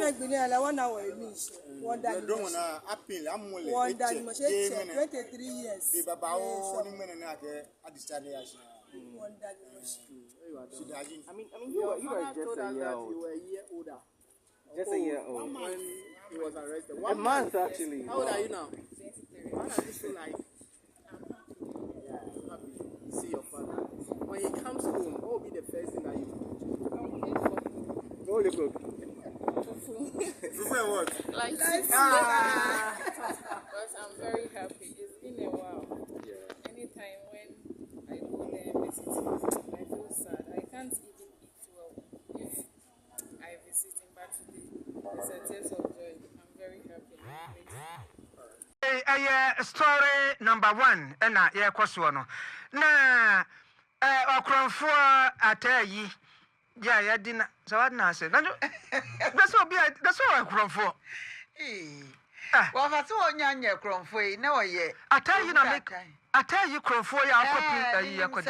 imprisonment bi na 1 hour each. One day. Don't na appeal amole. One day must 23 years. Be baba o ni mene na ke adistade ya. One day. I mean, you were just a year old. You were a year older. Just a year old. When he was arrested. A month, actually. How old are you now? 23. How does it feel like? Yeah, I'm happy to see your father. When he comes home, what will be the first thing that you do? Holy book. Prefer what? Like because I'm very happy. It's been a while. Yeah. Anytime when I go there and visit him, I feel sad. I can't even eat well if I visit him. But today, it's a tears of joy. I'm very happy. Story number 1 na ye kwaso no na okronfo Atta Ayi ya dina so what na say that's what okronfo Well, that's all Yanya Cromfrey, no, yeah. Atta Ayi na make Atta Ayi kromfo ya copy ya copy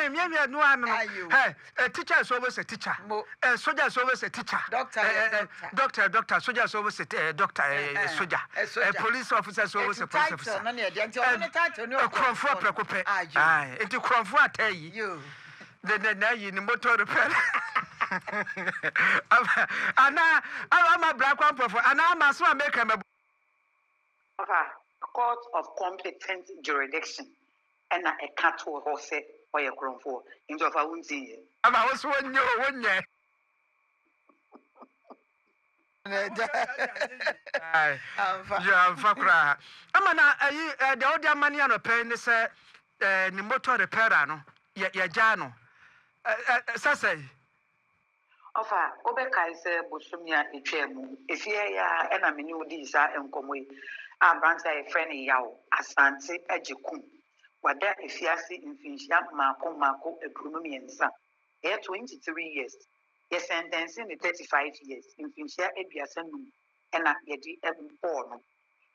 me no an no teacher is always a teacher soldier is always a teacher doctor soldier is always a doctor soldier police officer is always a police officer no near the title no kromfo prekope enti kromfo Atta Ayi the you ni motor repair I'm a black one profile and I'm a so make him court of competent jurisdiction and a cattle horse or a crown for into a woundy. I'm also one year. I'm Fakra. I'm the older money on a pen is a motor repair. Jano. Sasay. Ofa, Obeka is a Busumia, a chairman. If ye and a menu these are and come away. Branch a friend yaw, Asante, Ejikum. What that if you see in Fincham, Marco, a Grummy and son. 23 years. Yes, sentencing 35 years. In Finchia, Ebiasan, and not yet born.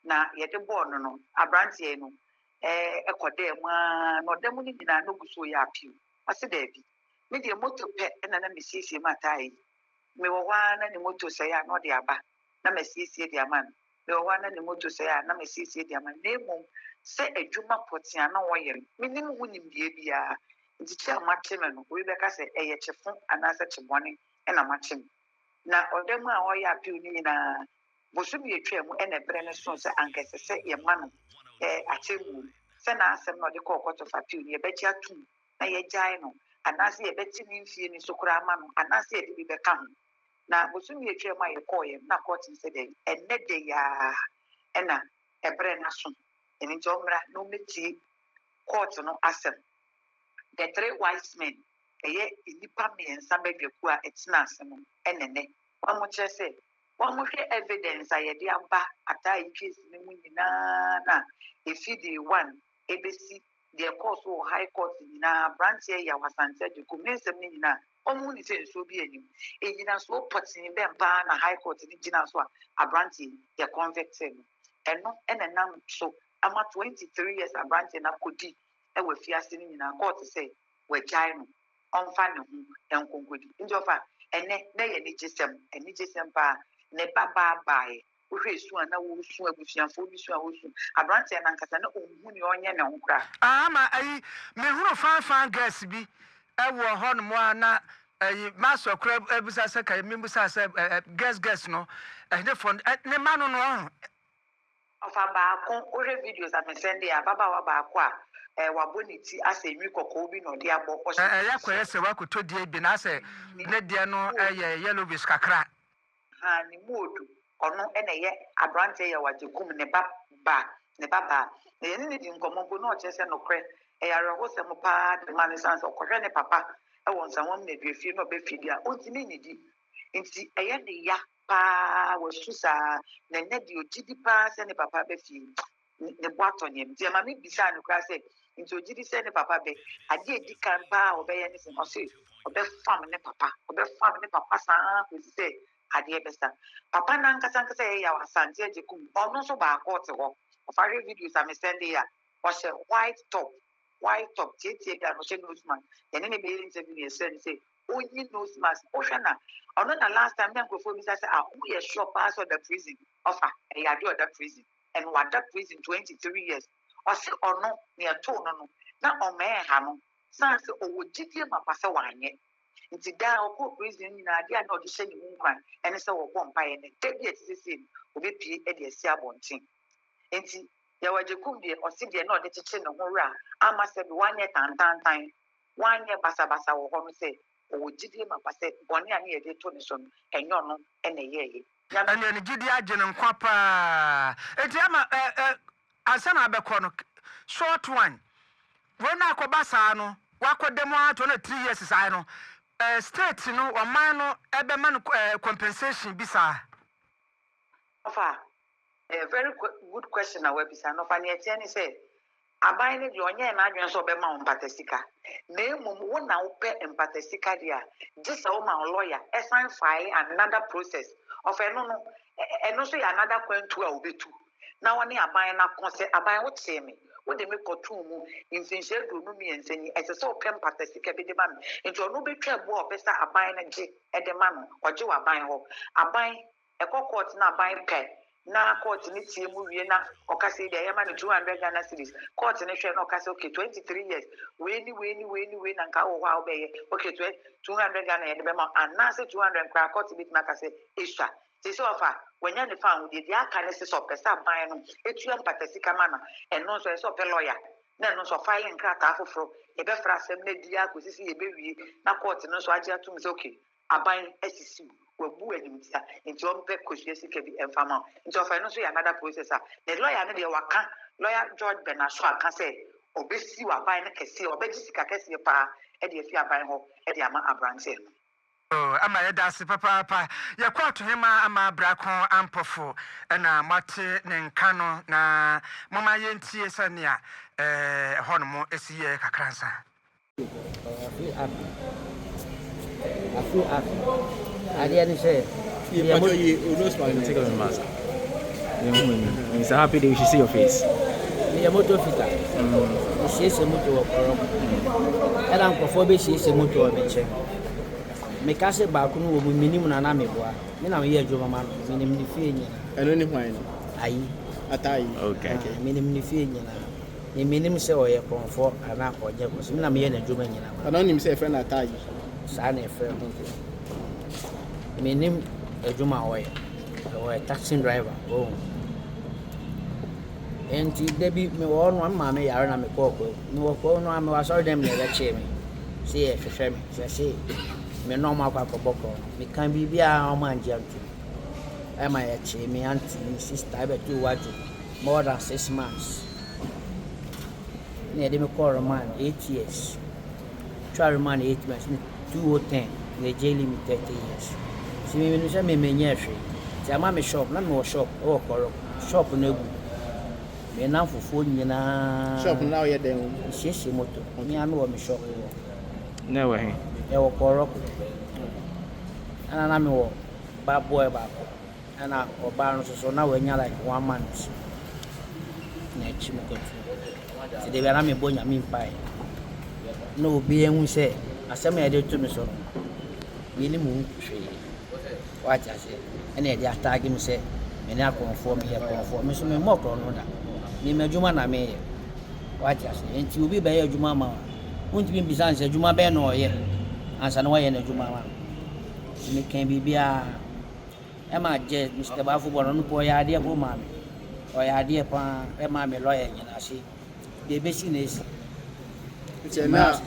Now, yet a born no, a branch no, a codema, no demoni did not know so yapu. I said, Debbie, maybe a motor pet and an MCC Matai. Me one and the motor say, I'm not the abba. Namessi, dear man. The one and the motor say, I'm not a CC, dear man. Name say a Juma Potiana Wayan, meaning winning the the chair matchman, Rebecca said, a chefon and answer to morning and a matching. Now, or them are ya punina. Bosubi a trim and a brenner sons and guess a say your man, a chimu. Send us not the court of a puny, a betcha too, a gino, and I see a betting in Fiani Socraman, and I see it be become. Now, Bosubi a trim my coin, not caught in today, and net de ya and a brenner son. And in Jomra, no meti, court no assem. The 3 wise men, a year in the Pami and somebody who are it's Nassam, and a neck. One more say, one more evidence I had the Atta Ayi case, Nana, if you the one, ABC, the course or high court in a branch here was answered, you could miss a minute. Only says so be any. A dinner so puts in them ban a high court in the dinner so a branch, the convict and no, and a number so. I'm 23 years a branch and I could be. I will fear sitting in a court to say, we're giant on fan and conclude. In your fa, and nay, any gisem, and gisem bar, never by. We raise one, I will soon with you and for you. A branch and Ancasano, who you on your own craft. I may run fan guess be. I will horn moana. A master crab, Ebusasa, members as a guess no, and therefore, the man on of our bar, all videos I'm sending a baba bakwa. Waboniti as a Kobi no dear boy. I acquiesce what could to dear Benase, Nediano, a yellow biscacra. Honey, mood or no, and a year a branch a what you come ne baba. The enemy in common no just no credit. A rose and mopa, the man is answer, Correne papa. I want someone maybe if you know Befidia, ultimately. In see a ya pa was Susa, the Nedio Giddy pass and the papa Befi. The bottom him, dear mammy, beside the grass. Into Jiddy send papa be. I did can bow obey anything or say, or be family papa, or be family papa, who say, I dear besta. Papa Nanka Sanka say, our son, Jacum, or no so by a quarter of our videos I may send here. Was a white top, JT and Ocean Newsman. And any buildings every year say, only nose mask. Oshana. Or not the last time then before we say, we are sure pass of the prison offer a yard of the prison and what that prison 23 years. Or say or no near two no. Now on may hano. Sans or would GTM a passa wine yet. It's a guy or prison in idea not to send you one and so one by any 10 years the same will be paid at the Siabon thing. And see, there were the Kundi or Cindy not the kitchen of Mura. I must have 1 year time. 1 year basa or home say, or GDM a passe, 1 year they told us on and no and a year. And then GDI Gen and Quapa. Etiama Asana Becono short one. When I go Basano, what could them out on a 3 years is I know. State, or minor Eberman compensation bisa. A very good question. Our website, no funny. Any say, I buy it. Your name, I just saw Bema on Patesica. Name one now pay and Patesica, dear. Just all my lawyer, assign file another process of and also another coin 12 be two. Now, when I buy a concert, I buy what say me. What they make a two in sincere to me and saying, as a so pen Patesica be the man. Into a no be care war, best I buy a J at the man or Joe I buy her. I buy a court now buying pay. Na court in its movie na okasi the Yaman 200 Ghana cedis. Court in a okasi okay 23 years. When and cow wow bay okay 200 Ghana and the Bema and Nancy 200 crack court bit macase Isha. This offer when you're found with the arcanesis of the sub buying it's your patesica manner and no so a lawyer. Then also filing crack half for a befra media could see a baby na court no so I just to okay. I buy SCC. We into one pet cushion can be infamous. Into a financial another processor. The lawyer and the waka, lawyer George Benashua can say, obviously, you are buying a cassia or Bessica cassia pa, and if you are buying her, and the amount of branches. Oh, am I that's papa? You quote him, I'm a bracon ampofo, and a mate Nencano, na Mama Yenti Sania, Honomo, S.E.A. Cacransa. I feel happy. I didn't say, you take off the mask. It's a happy day you should see your face. The motor fitter. She is a motor or and I'm for she is a motor of a chair. Make us a balcony with minimum and ameboa. Then I'm here, Joman, minimum defeating. And only wine. Aye, Atta Ayi. Okay. Minimum defeating. The minimum say or a comfort and up or Jacobs. I'm here in a German. I don't even say a friend Atta Ayi. Son a friend. My name is Juma Oy, or a taxi driver. Oh, and Debbie, me one mammy, I am a corporal. No, no, I saw them never cheer me. See if you share me, say, me no more boko. Me can be a man gentle. Am I a cheer me auntie, sister, I bet you what more than 6 months. Near them call a man 8 years. Try a man 8 months, 210, they jail me 30 years. See me when you say me menyefre. Ti ama me shop, na me shop, o koro. Shop na egu. Me na fufu nyina. Shop now ye dem. Sheshe moto. Me ame wo me shop wo. Na we he. E wo koro. Ana na me wo ba boy ba ko. Ana oba no so na we nya like 1 month. Na chi me ko tu. Ti de bia na me bonya me pai. No obi enhu se asem ya de to me so. Me ni mu hwe. Watch I say, and they attack him say, and I conform here, conform. Miss me mock on that. Me, Jumana may watch I say, and you be by your Jumama. Won't be besides a Juma Ben or here, as an way in a Jumama. Me can be a Emma Jet, Mr. Bafu, on boy idea for mammy, or idea upon a mammy lawyer, and I see the business. It's a mass,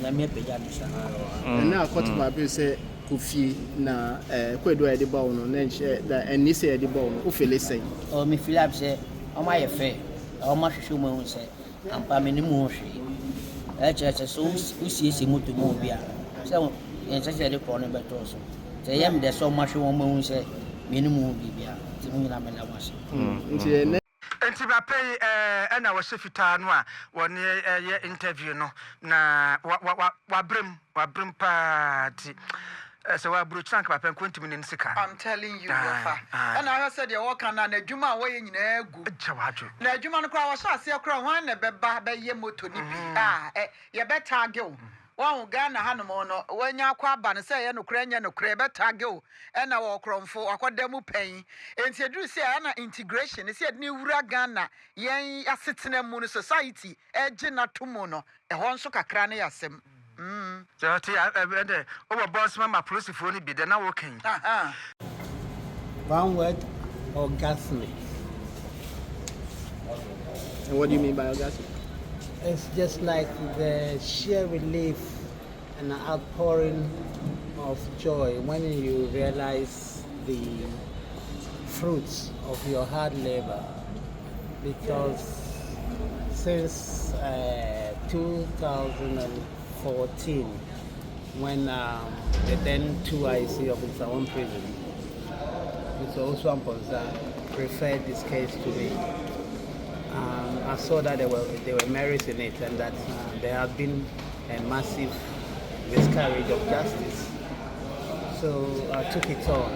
let me pay and now, what my bill say. Kufi na kwedo e de ba wono na nche da eni se e de ba wono o fele sei o me feel up say o ma ye fe o ma hwehwe mo hu say ampa me ni mo hwe e che so usi moto mo bia say en che de ko no beto so say yam de so ma hwe mo hu say me ni mo bibia ti mo nyina me la wase nti Enti ba pay na wo sefita no a won ye interview no na wa brem party so we bru chank papa kwentimi ne nsika. I'm telling you Wafa. And I said you work na adwuma wo ye nyina egu. Jawadwo. Na adwuma no kra wo so ase kra wan na beba be ye moto ni bi. Ye beta age wo. One Ghana Hanamono, when you are say, and Ukrainian, no crab, tago, and our cromfo, or demo pain. And said, you say, integration, is said New Ghana, yang a sitting in Moon Society, a Jenna Tumono, a Honsoka craniasem. So I read over boss mamma police if only be then working. One word, orgasmic. And what do you mean by orgasm? It's just like the sheer relief and outpouring of joy when you realize the fruits of your hard labor. Because since 2014, when the then 2IC of its own prison, Mr. Oswan Ponza, referred this case to me. I saw that there were merits in it, and that there had been a massive miscarriage of justice. So I took it on,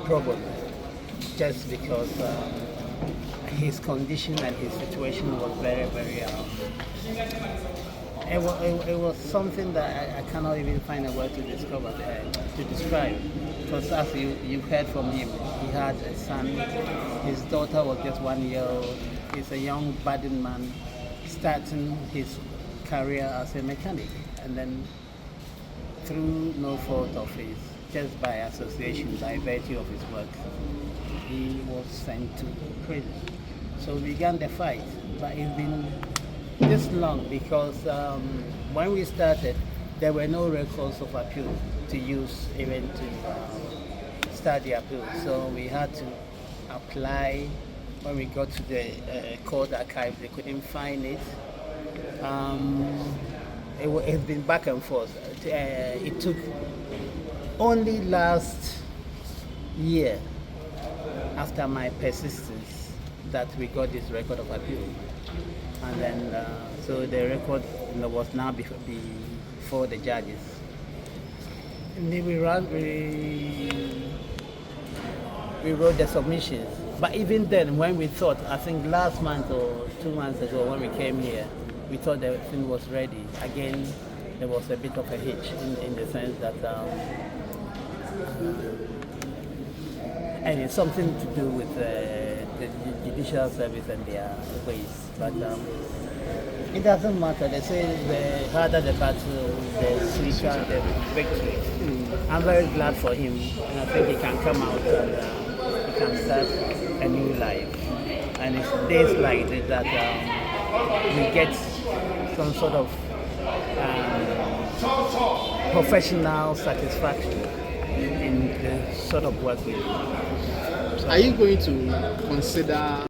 probably just because his condition and his situation was very, very. It was something that I cannot even find a word to describe. Because as you heard from him, he had a son. His daughter was just 1 year old. He's a young budding man starting his career as a mechanic. And then through no fault of his, just by association, by virtue of his work, he was sent to prison. So we began the fight. But it's been this long because when we started, there were no records of appeal to use even to start the appeal. So we had to apply. When we got to the court archive, they couldn't find it. It's been back and forth. It took only last year, after my persistence, that we got this record of appeal. And then, so the record was now before the judges. And then we wrote the submissions. But even then, when we thought, I think last month or 2 months ago when we came here, we thought the thing was ready. Again, there was a bit of a hitch in the sense that, and it's something to do with the judicial service and their ways. But it doesn't matter. They say the harder the battle, the sweeter the victory. I'm very glad for him, and I think he can come out and he can start a new life. And it's days like this that we get some sort of professional satisfaction in the sort of work we do. Are you going to consider